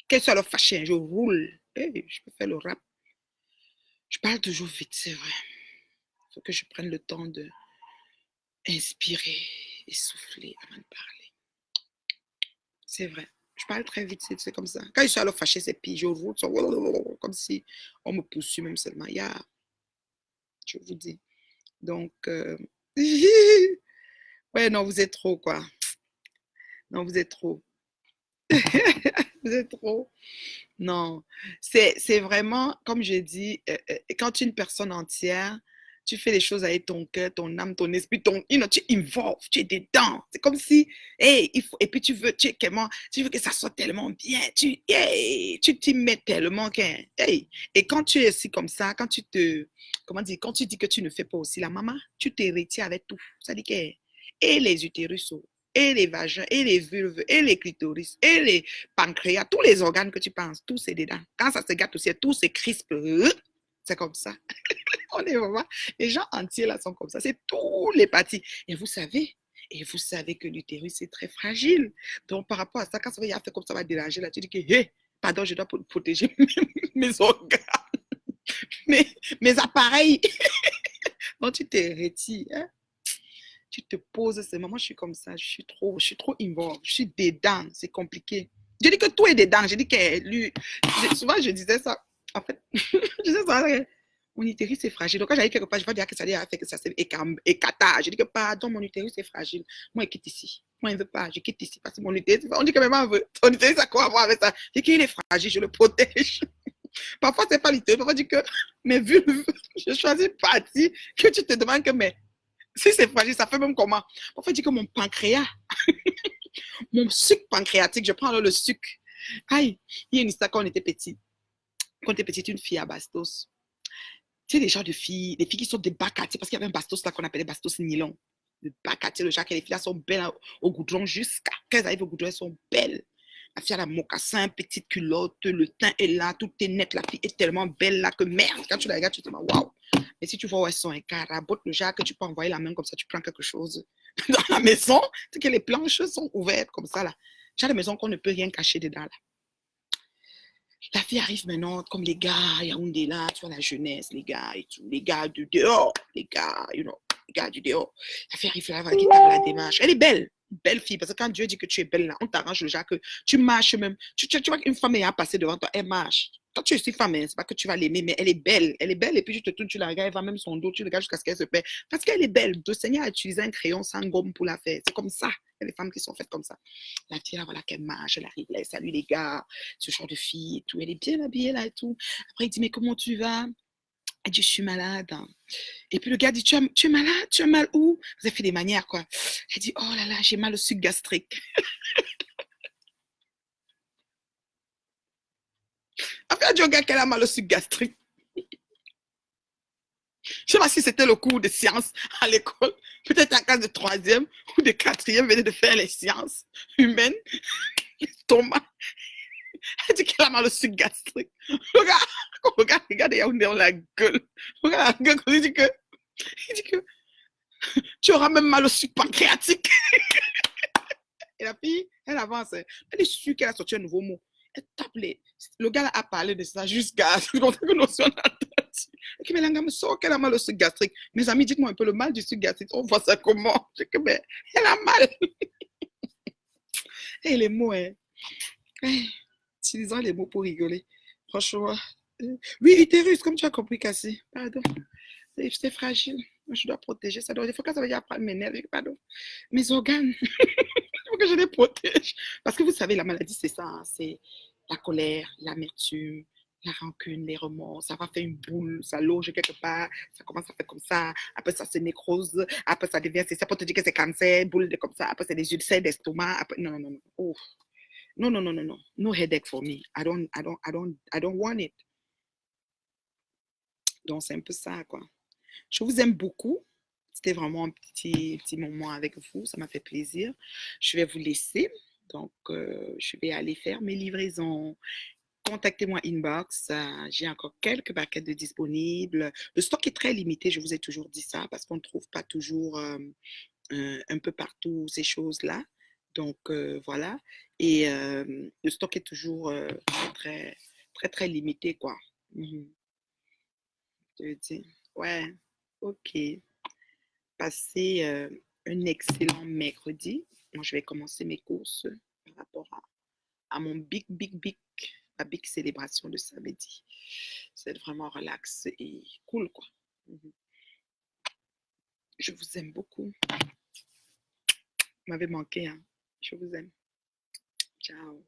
Quel soit le fâché, je roule. Hey, je peux faire le rap. Je parle toujours vite, c'est vrai. Il faut que je prenne le temps de inspirer, essoufflée avant de parler. C'est vrai. Je parle très vite, c'est comme ça. Quand je suis alors fâchée, c'est pire. Je roule comme si on me poursuit même seulement. Je vous dis. Donc, ouais, non, vous êtes trop, quoi. Non, vous êtes trop. Vous êtes trop. Non, c'est vraiment, comme je dis, quand tu es une personne entière, tu fais les choses avec ton cœur, ton âme, ton esprit, tu involves, tu es dedans. C'est comme si, hey, et puis tu veux que ça soit tellement bien, hey, tu t'y mets tellement que, hey, et quand tu es aussi comme ça, comment dire, quand tu dis que tu ne fais pas aussi la maman, tu te retires avec tout. Ça dit que, et les utérus, et les vagins, et les vulves, et les clitoris, et les pancréas, tous les organes que tu penses, tous c'est dedans. Quand ça se gâte aussi, tout se crispe. C'est comme ça. On est vraiment, les gens entiers là sont comme ça. C'est tous les parties. Et vous savez que l'utérus est très fragile. Donc par rapport à ça, quand ça va y faire comme ça va déranger là, tu dis que, hé, pardon, je dois protéger mes organes, mes appareils. Donc tu te retires. Hein? Tu te poses seulement. Moi, je suis comme ça. Je suis trop involved. Je suis dedans. C'est compliqué. Je dis que tout est dedans. Je dis que lui, souvent, je disais ça. En fait, je disais ça. Mon utérus c'est fragile. Donc, quand j'arrive quelque part, je vais dire que ça a fait que ça s'est écata. Je dis que, pardon, mon utérus c'est fragile. Moi, il quitte ici. Moi, il ne veut pas. Je quitte ici parce que mon utérus, on dit que maman veut. Ton utérus, ça a quoi à voir avec ça? Je dis qu'il est fragile, je le protège. Parfois, c'est pas l'utérus. Parfois, je dis que, mais vu, je choisis partie que tu te demandes que, mais si c'est fragile, ça fait même comment? Parfois, je dis que mon pancréas, mon sucre pancréatique, je prends alors le sucre. Aïe, il y a une histoire quand on était petit. Quand on était petit, une fille à Bastos. Tu sais, les genres de filles, des filles qui sont des bacatiers, parce qu'il y avait un Bastos là qu'on appelait Bastos nylon. Le bacatier, le genre que les filles là sont belles au goudron jusqu'à qu'elles arrivent au goudron, elles sont belles. La fille a la mocassin, petite culotte, le teint est là, tout est net. La fille est tellement belle là que merde, quand tu la regardes, tu te dis waouh. Mais si tu vois où elles sont, un carabote, le genre que tu peux envoyer la main comme ça, tu prends quelque chose dans la maison, c'est que les planches sont ouvertes comme ça là. J'ai des maisons qu'on ne peut rien cacher dedans là. La fille arrive maintenant, comme les gars, Yaoundé là, tu vois, la jeunesse, les gars et tout, les gars du dehors, les gars, les gars du dehors. La fille arrive là, avec la démarche. Elle est belle, belle fille, parce que quand Dieu dit que tu es belle là, on t'arrange le genre que tu marches même. Tu vois qu'une femme est à passer devant toi, elle marche. Quand tu es aussi femme, c'est pas que tu vas l'aimer, mais elle est belle, et puis tu te tournes, tu la regardes, elle va même son dos, tu la regardes jusqu'à ce qu'elle se perd. Parce qu'elle est belle. Le Seigneur a utilisé un crayon sans gomme pour la faire. C'est comme ça. Il y a des femmes qui sont faites comme ça. La fille là, voilà qu'elle marche, elle arrive là, elle salue les gars, ce genre de fille et tout. Elle est bien habillée là et tout. Après, il dit, mais comment tu vas? Elle dit, je suis malade. Et puis le gars dit, tu es malade? Tu as mal où? Vous avez fait des manières, quoi. Elle dit, oh là là, j'ai mal au sucre gastrique. Après, elle dit au gars qu'elle a mal au sucre gastrique. Je ne sais pas si c'était le cours de sciences à l'école. Peut-être en classe de troisième ou de quatrième, venait de faire les sciences humaines. Thomas, elle dit qu'elle a mal au sucre gastrique. Regarde Yaoundé dans la gueule. Regarde la gueule, il dit que tu auras même mal au sucre pancréatique. Et la fille, elle avance. Elle est sûre qu'elle a sorti un nouveau mot. Elle tape le gars a parlé de ça jusqu'à ce que notion et que Mélanga me sort qu'elle a mal au sucre gastrique. Mes amis, dites-moi un peu le mal du sucre gastrique. On voit ça comment? Je dis que, mais elle a mal. Et les mots, hein. Utilisant les mots pour rigoler. Franchement. Oui, utérus, comme tu as compris, Cassie. Pardon. C'est fragile. Je dois protéger ça. Donc, il faut que ça veut dire prendre mes nerfs. Pardon. Mes organes. Il faut que je les protège. Parce que vous savez, la maladie, c'est ça. Hein. C'est la colère, l'amertume, la rancune, les remords. Ça va faire une boule, ça loge quelque part. Ça commence à faire comme ça. Après, ça se nécrose. Après, ça devient, c'est ça pour te dire que c'est cancer, boule de comme ça. Après, c'est des ulcères d'estomac. Après, non, non, non. Oh. Non, non, non, non, non. No headache for me. I don't want it. Donc, c'est un peu ça, quoi. Je vous aime beaucoup. C'était vraiment un petit moment avec vous. Ça m'a fait plaisir. Je vais vous laisser. Donc, je vais aller faire mes livraisons. Contactez-moi inbox. J'ai encore quelques paquets de disponibles. Le stock est très limité. Je vous ai toujours dit ça parce qu'on ne trouve pas toujours un peu partout ces choses-là. Donc, voilà. Et le stock est toujours très, très, très limité, quoi. Mhm. Je veux dire. Ouais. OK. Passez un excellent mercredi. Moi, je vais commencer mes courses par rapport à mon ma big célébration de samedi. C'est vraiment relax et cool, quoi. Je vous aime beaucoup. Vous m'avez manqué, hein. Je vous aime. Ciao.